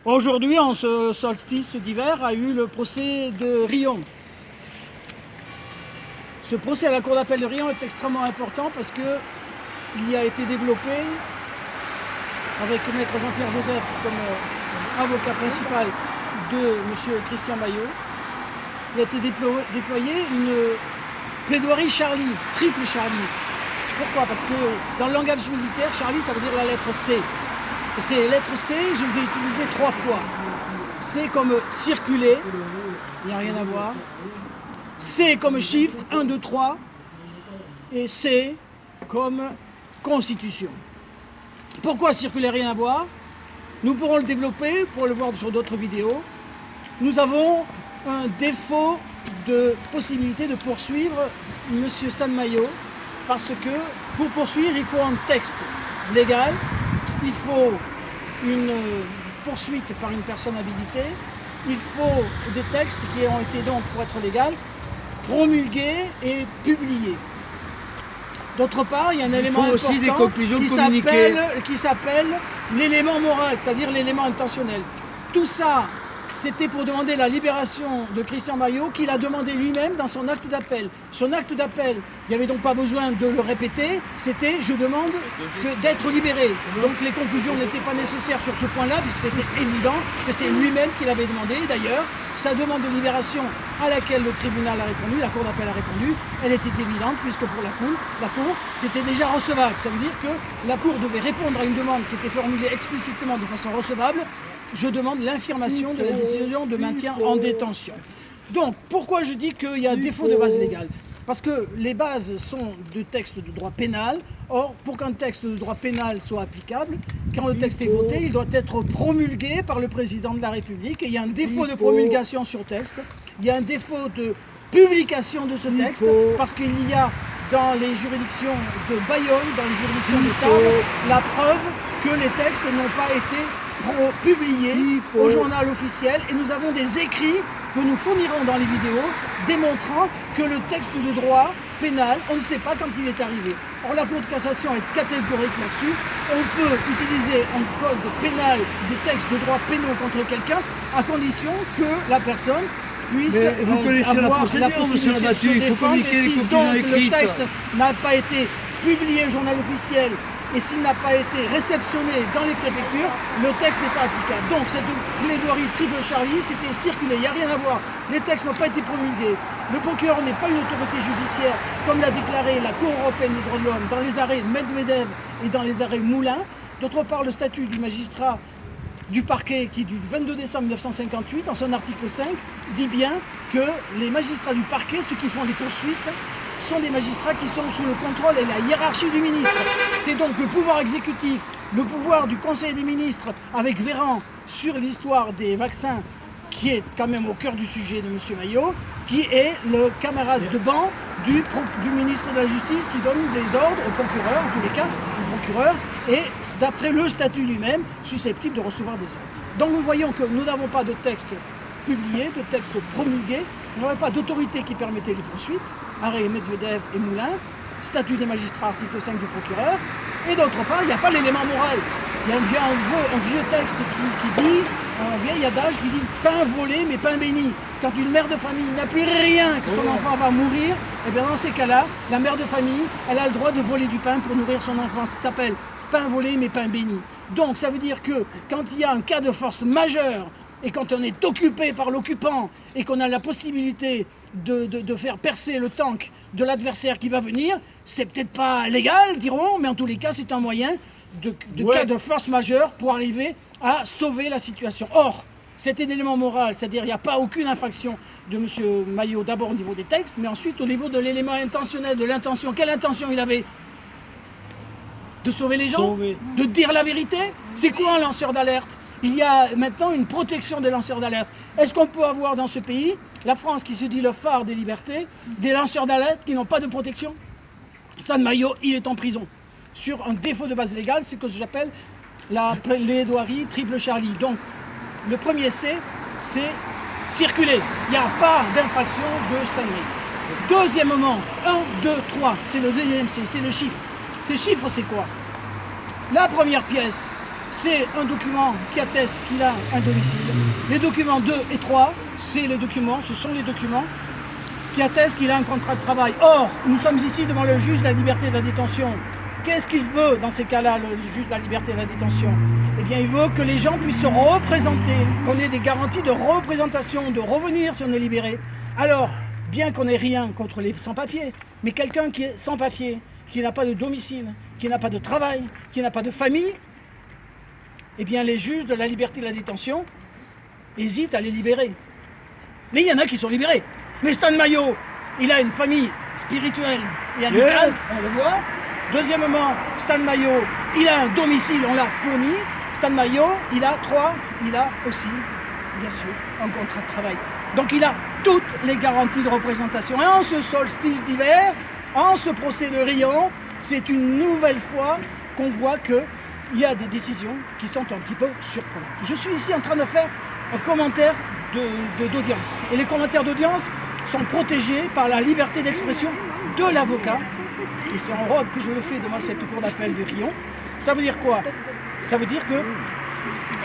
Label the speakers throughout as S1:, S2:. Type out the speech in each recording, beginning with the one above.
S1: Aujourd'hui, en ce solstice d'hiver, a eu le procès de Riom. Ce procès à la Cour d'appel de Riom est extrêmement important parce qu'il y a été développé avec maître Jean-Pierre Joseph comme avocat principal de M. Christian Maillot. Il a été déployé une plaidoirie Charlie, triple Charlie. Pourquoi? Parce que dans le langage militaire, Charlie, ça veut dire la lettre C. Et ces lettres C, je les ai utilisées 3 fois. C comme circuler, il n'y a rien à voir. C comme chiffre, 1, 2, 3. Et C comme constitution. Pourquoi circuler, rien à voir? Nous pourrons le développer, pour le voir sur d'autres vidéos. Nous avons un défaut de possibilité de poursuivre M. Stan Maillot, parce que pour poursuivre, il faut un texte légal, il faut une poursuite par une personne habilitée, il faut des textes qui ont été donc, pour être légal, promulgués et publiés. D'autre part, il y a un élément important qui s'appelle l'élément moral, c'est-à-dire l'élément intentionnel. Tout ça, c'était pour demander la libération de Christian Maillot, qu'il a demandé lui-même dans son acte d'appel. Son acte d'appel, il n'y avait donc pas besoin de le répéter, c'était « je demande d'être libéré ». Donc les conclusions n'étaient pas nécessaires sur ce point-là, puisque c'était évident que c'est lui-même qui l'avait demandé. D'ailleurs, sa demande de libération à laquelle le tribunal a répondu, la Cour d'appel a répondu, elle était évidente, puisque pour la Cour, c'était déjà recevable. Ça veut dire que la Cour devait répondre à une demande qui était formulée explicitement de façon recevable. Je demande l'infirmation de la décision de maintien en détention. Donc, pourquoi je dis qu'il y a défaut de base légale? Parce que les bases sont de textes de droit pénal. Or, pour qu'un texte de droit pénal soit applicable, quand le texte est voté, il doit être promulgué par le président de la République. Et il y a un défaut de promulgation sur texte. Il y a un défaut de publication de ce texte, parce qu'il y a dans les juridictions de Bayonne, dans les juridictions de Tarbes, la preuve que les textes n'ont pas été publiés au journal officiel, et nous avons des écrits que nous fournirons dans les vidéos démontrant que le texte de droit pénal, on ne sait pas quand il est arrivé. Or la Cour de cassation est catégorique là-dessus. On peut utiliser en code pénal des textes de droit pénaux contre quelqu'un à condition que la personne puisse avoir la possibilité de se défendre. Et si donc le texte n'a pas été publié au journal officiel et s'il n'a pas été réceptionné dans les préfectures, le texte n'est pas applicable. Donc cette plaidoirie triple Charlie, c'était circulé, il n'y a rien à voir. Les textes n'ont pas été promulgués. Le procureur n'est pas une autorité judiciaire, comme l'a déclaré la Cour européenne des droits de l'homme dans les arrêts Medvedev et dans les arrêts Moulin. D'autre part, le statut du magistrat du parquet, qui du 22 décembre 1958, en son article 5, dit bien que les magistrats du parquet, ceux qui font les poursuites, sont des magistrats qui sont sous le contrôle et la hiérarchie du ministre. C'est donc le pouvoir exécutif, le pouvoir du Conseil des ministres, avec Véran sur l'histoire des vaccins, qui est quand même au cœur du sujet de M. Maillot, qui est le camarade de banc du ministre de la Justice, qui donne des ordres au procureur, en tous les cas, au procureur, et d'après le statut lui-même, susceptible de recevoir des ordres. Donc nous voyons que nous n'avons pas de texte publié, de texte promulgué, nous n'avons pas d'autorité qui permettait les poursuites, arrêt Medvedev et Moulin, statut des magistrats, article 5 du procureur, et d'autre part, il n'y a pas l'élément moral. Il y a un vieux texte qui dit, un vieil adage qui dit « pain volé mais pain béni ». Quand une mère de famille n'a plus rien, que son enfant va mourir, et bien dans ces cas-là, la mère de famille, elle a le droit de voler du pain pour nourrir son enfant. Ça s'appelle pain volé mais pain béni. Donc ça veut dire que quand il y a un cas de force majeure, et quand on est occupé par l'occupant et qu'on a la possibilité de faire percer le tank de l'adversaire qui va venir, c'est peut-être pas légal, diront, mais en tous les cas, c'est un moyen de cas de force majeure pour arriver à sauver la situation. Or, c'est un élément moral, c'est-à-dire il n'y a pas aucune infraction de M. Maillot, d'abord au niveau des textes, mais ensuite au niveau de l'élément intentionnel, de l'intention. Quelle intention il avait? De sauver les gens? De dire la vérité? C'est quoi un lanceur d'alerte? Il y a maintenant une protection des lanceurs d'alerte. Est-ce qu'on peut avoir dans ce pays, la France qui se dit le phare des libertés, des lanceurs d'alerte qui n'ont pas de protection? Stan Maillot, il est en prison. Sur un défaut de base légale, c'est ce que j'appelle la plaidoirie triple Charlie. Donc, le premier C, c'est circuler. Il n'y a pas d'infraction de Stan Maillot. Deuxièmement, 1, 2, 3, c'est le deuxième C, c'est le chiffre. Ces chiffres, c'est quoi? La première pièce, c'est un document qui atteste qu'il a un domicile. Les documents 2 et 3, ce sont les documents qui attestent qu'il a un contrat de travail. Or, nous sommes ici devant le juge de la liberté de la détention. Qu'est-ce qu'il veut dans ces cas-là, le juge de la liberté de la détention? Eh bien, il veut que les gens puissent se représenter, qu'on ait des garanties de représentation, de revenir si on est libéré. Alors, bien qu'on n'ait rien contre les sans-papiers, mais quelqu'un qui est sans-papier, qui n'a pas de domicile, qui n'a pas de travail, qui n'a pas de famille, eh bien, les juges de la liberté de la détention hésitent à les libérer. Mais il y en a qui sont libérés. Mais Stan Mayo, il a une famille spirituelle et amicale, on le voit. Deuxièmement, Stan Mayo, il a un domicile, on l'a fourni. Stan Mayo, il a aussi, bien sûr, un contrat de travail. Donc il a toutes les garanties de représentation. Et en ce solstice d'hiver, en ce procès de Riom, c'est une nouvelle fois qu'on voit qu'il y a des décisions qui sont un petit peu surprenantes. Je suis ici en train de faire un commentaire d'audience. Et les commentaires d'audience sont protégés par la liberté d'expression de l'avocat. Et c'est en robe que je le fais devant cette cour d'appel de Riom. Ça veut dire quoi? Ça veut dire que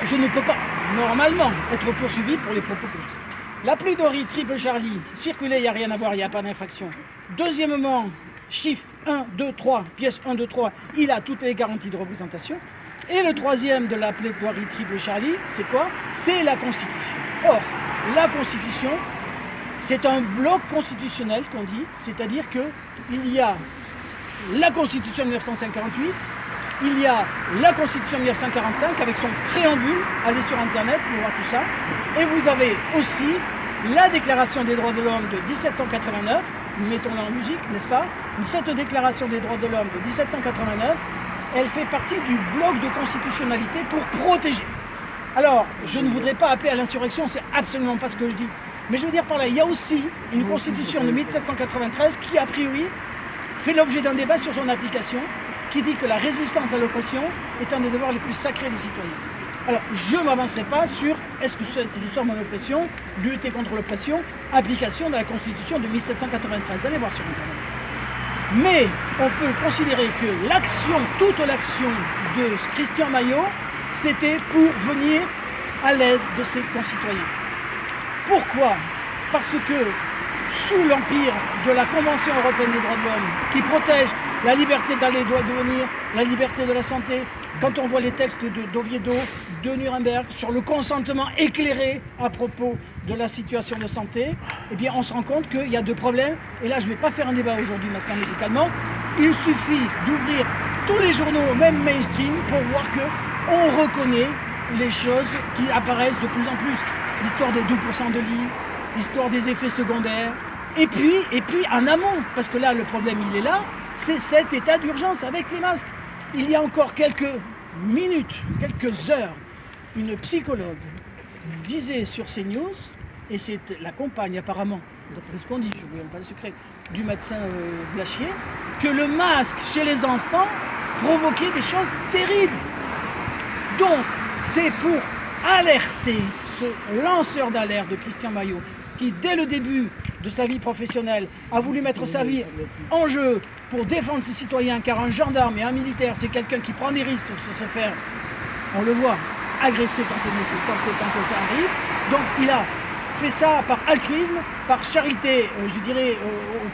S1: je ne peux pas, normalement, être poursuivi pour les propos que j'ai. La plaidoirie triple Charlie, circulée, il n'y a rien à voir, il n'y a pas d'infraction. Deuxièmement, chiffre 1, 2, 3, pièce 1, 2, 3, il a toutes les garanties de représentation. Et le troisième de la plaidoirie triple Charlie, c'est quoi? C'est la Constitution. Or, la Constitution, c'est un bloc constitutionnel qu'on dit, c'est-à-dire qu'il y a la Constitution de 1958, il y a la Constitution de 1945 avec son préambule, allez sur Internet pour voir tout ça, et vous avez aussi la Déclaration des droits de l'homme de 1789, mettons-la en musique, n'est-ce pas? Cette Déclaration des droits de l'homme de 1789, elle fait partie du bloc de constitutionnalité pour protéger. Alors, je ne voudrais pas appeler à l'insurrection, c'est absolument pas ce que je dis. Mais je veux dire par là, il y a aussi une constitution de 1793 qui, a priori, fait l'objet d'un débat sur son application, qui dit que la résistance à l'oppression est un des devoirs les plus sacrés des citoyens. Alors, je ne m'avancerai pas sur est-ce que nous sommes en oppression, lutter contre l'oppression, application de la Constitution de 1793. Allez voir sur Internet. Mais on peut considérer que l'action, toute l'action de Christian Mayo, c'était pour venir à l'aide de ses concitoyens. Pourquoi? Parce que sous l'empire de la Convention européenne des droits de l'homme, qui protège la liberté d'aller et de venir, la liberté de la santé, quand on voit les textes d'Oviedo, de Nuremberg, sur le consentement éclairé à propos de la situation de santé, eh bien on se rend compte qu'il y a deux problèmes. Et là, je ne vais pas faire un débat aujourd'hui maintenant médicalement. Il suffit d'ouvrir tous les journaux, même mainstream, pour voir qu'on reconnaît les choses qui apparaissent de plus en plus. L'histoire des 2% de lits, l'histoire des effets secondaires. Et puis en amont, parce que là, le problème, il est là, c'est cet état d'urgence avec les masques. Il y a encore quelques minutes, quelques heures, une psychologue disait sur CNews, et c'est la compagne apparemment, d'après ce qu'on dit, je ne vous pas le secret, du médecin Blachier, que le masque chez les enfants provoquait des choses terribles. Donc, c'est pour alerter ce lanceur d'alerte de Christian Mayo, qui dès le début de sa vie professionnelle a voulu mettre sa vie en jeu pour défendre ses citoyens, car un gendarme et un militaire, c'est quelqu'un qui prend des risques pour se faire, on le voit, agresser quand c'est nécessaire, quand ça arrive. Donc il a fait ça par altruisme, par charité, je dirais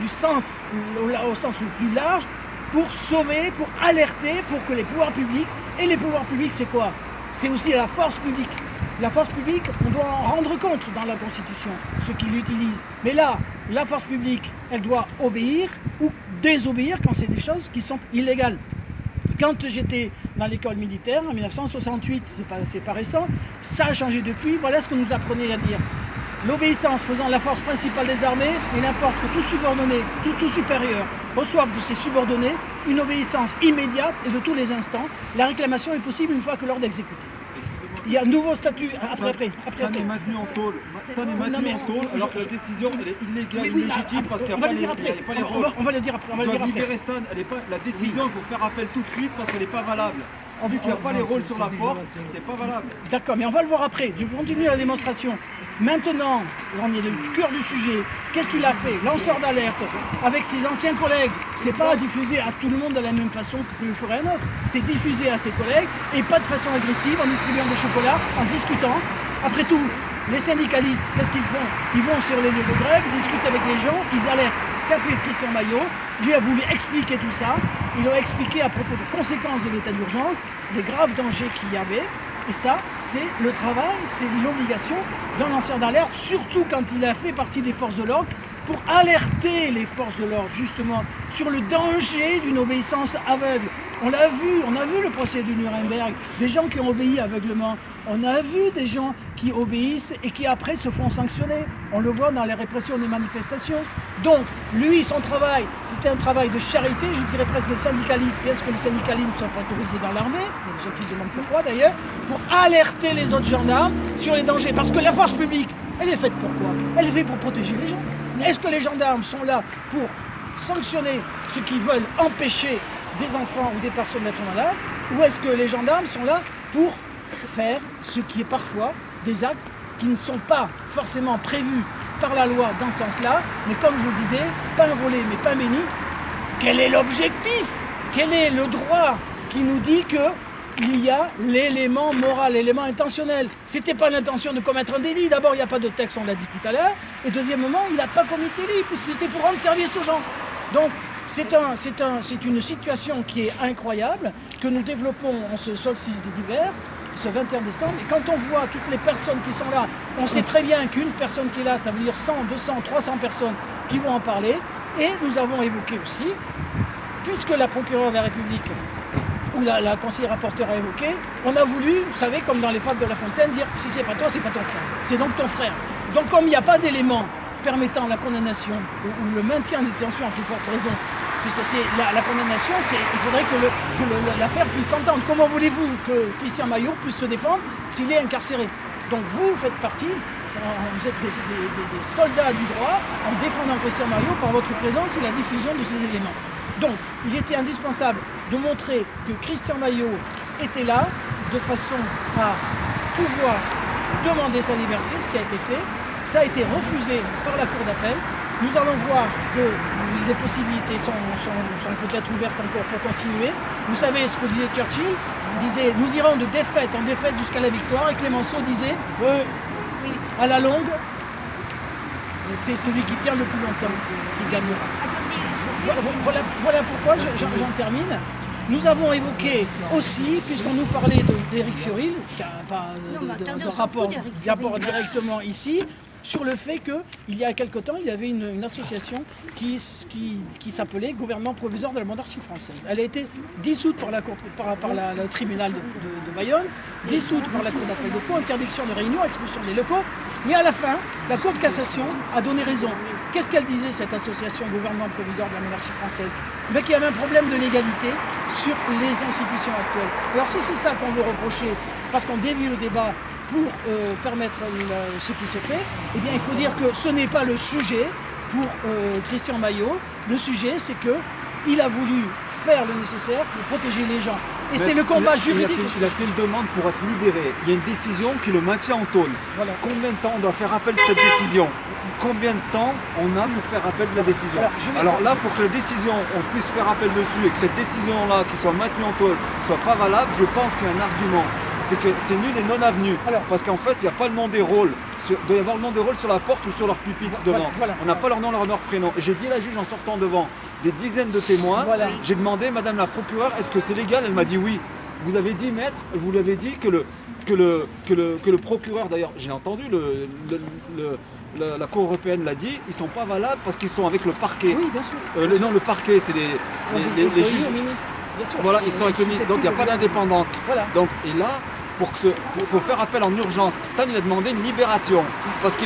S1: au sens le plus large, pour sauver, pour alerter, pour que les pouvoirs publics, et les pouvoirs publics c'est quoi? C'est aussi la force publique. La force publique, on doit en rendre compte dans la Constitution, ceux qui l'utilisent. Mais là, la force publique, elle doit obéir ou désobéir quand c'est des choses qui sont illégales. Quand j'étais dans l'école militaire, en 1968, c'est pas récent, ça a changé depuis, voilà ce que nous apprenait à dire. L'obéissance faisant la force principale des armées, il importe que tout subordonné, tout supérieur, reçoive de ses subordonnés une obéissance immédiate et de tous les instants. La réclamation est possible une fois que l'ordre est exécuté. Il y a un nouveau statut après.
S2: Stan est maintenu en tôle. Alors que la décision elle est illégale, illégitime parce qu'il n'y a pas les rôles.
S1: On va le dire après.
S2: Libérer Stan, la décision, il faut faire appel tout de suite parce qu'elle n'est pas valable. Vu qu'il n'y a pas les rôles sur la porte, c'est pas valable.
S1: D'accord, mais on va le voir après. Je continue la démonstration. Maintenant, on est le cœur du sujet. Qu'est-ce qu'il a fait? Lanceur d'alerte avec ses anciens collègues. C'est pas diffusé à tout le monde de la même façon que le ferait un autre. C'est diffusé à ses collègues et pas de façon agressive, en distribuant des chocolats, en discutant. Après tout, les syndicalistes, qu'est-ce qu'ils font? Ils vont sur les lieux de grève, ils discutent avec les gens, ils alertent. Qu'a fait Christian Maillot? Lui a voulu expliquer tout ça. Il a expliqué à propos des conséquences de l'état d'urgence, les graves dangers qu'il y avait. Et ça, c'est le travail, c'est l'obligation d'un lanceur d'alerte, surtout quand il a fait partie des forces de l'ordre, pour alerter les forces de l'ordre, justement, sur le danger d'une obéissance aveugle. On a vu le procès de Nuremberg, des gens qui ont obéi aveuglement. On a vu des gens qui obéissent et qui après se font sanctionner. On le voit dans les répressions des manifestations. Donc, lui, son travail, c'était un travail de charité, je dirais presque de syndicalisme, bien que le syndicalisme ne soit pas autorisé dans l'armée, il y a des gens qui se demandent pourquoi d'ailleurs, pour alerter les autres gendarmes sur les dangers. Parce que la force publique, elle est faite pour quoi? Elle est faite pour protéger les gens. Est-ce que les gendarmes sont là pour sanctionner ceux qui veulent empêcher des enfants ou des personnes d'être malades, ou est-ce que les gendarmes sont là pour faire ce qui est parfois des actes qui ne sont pas forcément prévus par la loi dans ce sens-là, mais comme je le disais, pas un volé mais pas un béni. Quel est l'objectif? Quel est le droit qui nous dit qu'il y a l'élément moral, l'élément intentionnel? C'était pas l'intention de commettre un délit. D'abord, il n'y a pas de texte, on l'a dit tout à l'heure. Et deuxièmement, il n'a pas commis de délit, puisque c'était pour rendre service aux gens. Donc, c'est une situation qui est incroyable, que nous développons en ce solstice d'hiver, ce 21 décembre. Et quand on voit toutes les personnes qui sont là, on sait très bien qu'une personne qui est là, ça veut dire 100, 200, 300 personnes qui vont en parler. Et nous avons évoqué aussi, puisque la procureure de la République ou la conseillère rapporteur a évoqué, on a voulu, vous savez, comme dans les fables de La Fontaine, dire si c'est pas toi, c'est pas ton frère. C'est donc ton frère. Donc comme il n'y a pas d'éléments permettant la condamnation ou le maintien des détentions à plus forte raison, puisque c'est la condamnation, il faudrait que l'affaire puisse s'entendre. Comment voulez-vous que Christian Maillot puisse se défendre s'il est incarcéré? Donc vous faites partie, vous êtes des soldats du droit en défendant Christian Maillot par votre présence et la diffusion de ces éléments. Donc il était indispensable de montrer que Christian Maillot était là de façon à pouvoir demander sa liberté, ce qui a été fait. Ça a été refusé par la Cour d'appel. Nous allons voir que les possibilités sont peut-être ouvertes encore pour continuer. Vous savez ce que disait Churchill? Il disait « Nous irons de défaite en défaite jusqu'à la victoire » et Clémenceau disait « À la longue, c'est celui qui tient le plus longtemps qui gagnera. » Voilà pourquoi j'en termine. Nous avons évoqué aussi, puisqu'on nous parlait d'Éric Fiorilde, qui n'a pas de rapport directement ici, sur le fait qu'il y a quelque temps, il y avait une association qui s'appelait Gouvernement provisoire de la monarchie française. Elle a été dissoute par le tribunal de Bayonne, dissoute par la Cour d'appel de Pau, interdiction de réunion, expulsion des locaux. Mais à la fin, la Cour de cassation a donné raison. Qu'est-ce qu'elle disait, cette association Gouvernement provisoire de la monarchie française? Qu'il y avait un problème de légalité sur les institutions actuelles. Alors si c'est ça qu'on veut reprocher, parce qu'on dévie le débat pour permettre ce qui se fait, eh bien il faut dire que ce n'est pas le sujet pour Christian Maillot. Le sujet, c'est qu'il a voulu faire le nécessaire pour protéger les gens. Et c'est le combat juridique.
S2: Il a fait une demande pour être libéré. Il y a une décision qui le maintient en tôle. Voilà. Combien de temps on doit faire appel de cette décision? Combien de temps on a pour faire appel de la décision? Alors là, pour que la décision, on puisse faire appel dessus et que cette décision-là, qui soit maintenue en tôle, soit pas valable, je pense qu'il y a un argument. C'est que c'est nul et non avenu. Parce qu'en fait, il n'y a pas le nom des rôles. Il doit y avoir le nom des rôles sur la porte ou sur leur pupitre devant. On n'a pas leur nom, leur prénom. Et j'ai dit à la juge en sortant devant des dizaines de témoins, j'ai demandé, Madame la procureure, est-ce que c'est légal? Elle m'a dit oui. Vous avez dit, maître, vous lui avez dit que le procureur, d'ailleurs, j'ai entendu, la Cour européenne l'a dit, ils ne sont pas valables parce qu'ils sont avec le parquet.
S1: Oui, bien sûr.
S2: Non, le parquet, c'est les juges. Voilà, ils sont avec le ministre, donc il n'y a pas d'indépendance. Voilà. Donc, et là, il faut faire appel en urgence. Stan, il a demandé une libération. Parce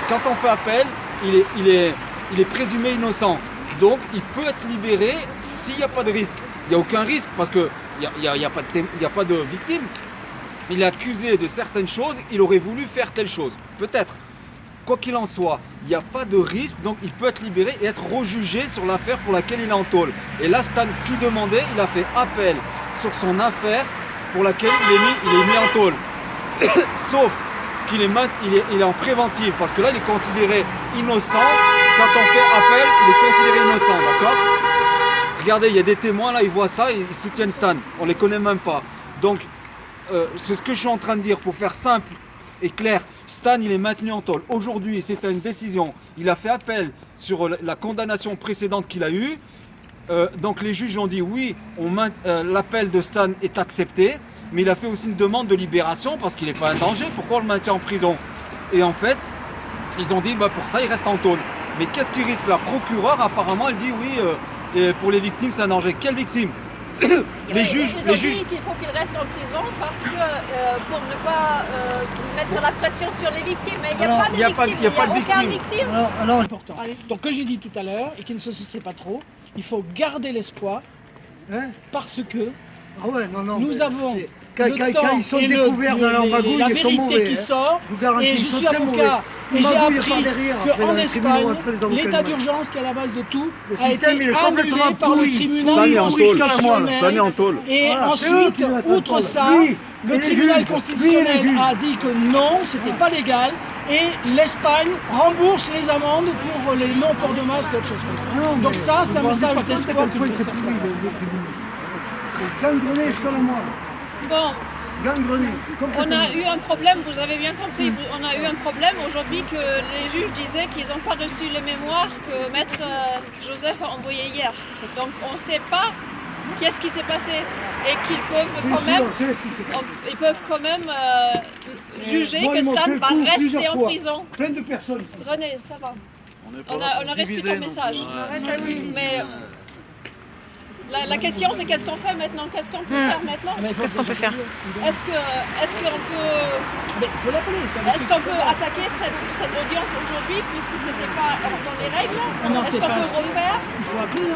S2: quand on fait appel, il est présumé innocent. Donc, il peut être libéré s'il n'y a pas de risque. Il n'y a aucun risque parce qu'il n'y a pas de victime. Il est accusé de certaines choses, il aurait voulu faire telle chose. Peut-être. Quoi qu'il en soit, il n'y a pas de risque, donc il peut être libéré et être rejugé sur l'affaire pour laquelle il est en tôle. Et là, Stan, ce qu'il demandait, il a fait appel sur son affaire pour laquelle il est mis en tôle. Sauf qu'il est en préventive, parce que là il est considéré innocent. Quand on fait appel, il est considéré innocent, d'accord? Regardez, il y a des témoins là, ils voient ça, ils soutiennent Stan. On les connaît même pas. Donc, c'est ce que je suis en train de dire, pour faire simple et clair. Stan, il est maintenu en tôle. Aujourd'hui, c'est une décision. Il a fait appel sur la condamnation précédente qu'il a eue. Donc les juges ont dit oui, l'appel de Stan est accepté, mais il a fait aussi une demande de libération parce qu'il n'est pas un danger. Pourquoi on le maintient en prison? Et en fait, ils ont dit pour ça, il reste en tôle. Mais qu'est-ce qu'il risque? La procureure, apparemment, elle dit oui, et pour les victimes, c'est un danger. Quelle victime? Les juges.
S3: Ils ont dit qu'il faut qu'il reste en prison parce que pour ne pas mettre la pression sur les victimes. Mais il n'y a pas de victimes. Il n'y a aucune victime.
S1: Alors, important. Donc, que j'ai dit tout à l'heure, et qui ne se sait pas trop, il faut garder l'espoir, parce que nous avons
S4: quand ils sont découverts dans leur magouille,
S1: la
S4: ils sont
S1: vérité
S4: mauvais.
S1: qui sort,
S4: Et
S1: je suis avocat, et j'ai appris qu'en Espagne, l'état d'urgence qui est à la base de tout a été annulé par le tribunal constitutionnel. Et ensuite, outre ça, le tribunal constitutionnel a dit que non, c'était pas légal. Et l'Espagne rembourse les amendes pour les non-ports de masque, quelque chose comme ça. Donc ça, c'est un message d'espoir que je veux faire.
S4: Gangrené jusqu'à la moelle.
S3: Bon,
S4: Gangrené.
S3: on a eu un problème, vous avez bien compris, on a eu un problème aujourd'hui que les juges disaient qu'ils n'ont pas reçu les mémoires que Maître Joseph a envoyées hier. Donc on ne sait pas qu'est-ce qui s'est passé et qu'ils peuvent quand même juger que Stan va rester en prison.
S4: Plein de personnes.
S3: René, ça va. On a reçu ton message. Mais la question c'est qu'est-ce qu'on fait maintenant? Qu'est-ce qu'on peut faire maintenant?
S5: Qu'est-ce qu'on peut faire?
S3: Est-ce qu'on peut...
S1: Il faut l'appeler.
S3: Est-ce qu'on peut attaquer cette audience aujourd'hui puisque c'était pas dans les règles? Est-ce qu'on peut refaire?
S1: Il faut appeler la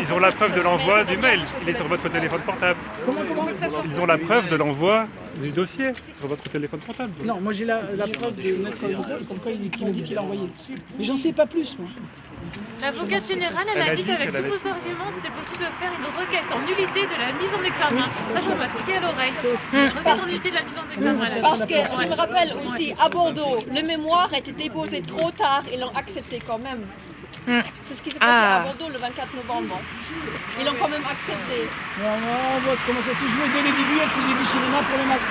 S6: Ils ont la preuve de l'envoi du mail. Il est sur votre téléphone portable.
S1: Comment
S6: Ils ont la preuve de l'envoi du dossier sur votre téléphone portable.
S1: Non, moi j'ai la preuve de Maître Joseph, comme quoi qui me dit qu'il a envoyé. Mais j'en sais pas plus, moi.
S5: L'avocate générale, elle a dit qu'avec tous vos arguments, c'était possible de faire une requête en nullité de la mise en examen. Ça m'a tiqué à l'oreille. Une requête en nullité de la mise en examen.
S3: Parce que je me rappelle aussi, à Bordeaux, le mémoire était déposé trop tard et l'ont accepté quand même. C'est ce qui s'est passé à Bordeaux le 24 novembre. Ils l'ont quand même accepté.
S1: On voit comment ça s'est joué dès le début, elle faisait du cinéma pour le masque.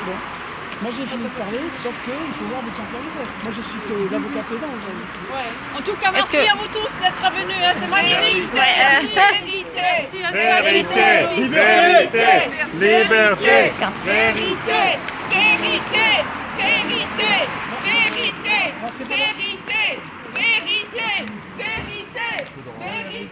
S1: Bon. Moi j'ai fini de parler, sauf qu'il faut voir de Jean-Pierre Joseph. Moi je suis que l'avocat pédant aujourd'hui.
S3: Ouais. En tout cas, merci à vous tous d'être venus. C'est magnifique.
S6: Vérité, liberté, liberté,
S3: vérité, vérité, vérité, vérité, vérité, vérité, vérité, vérité, vérité.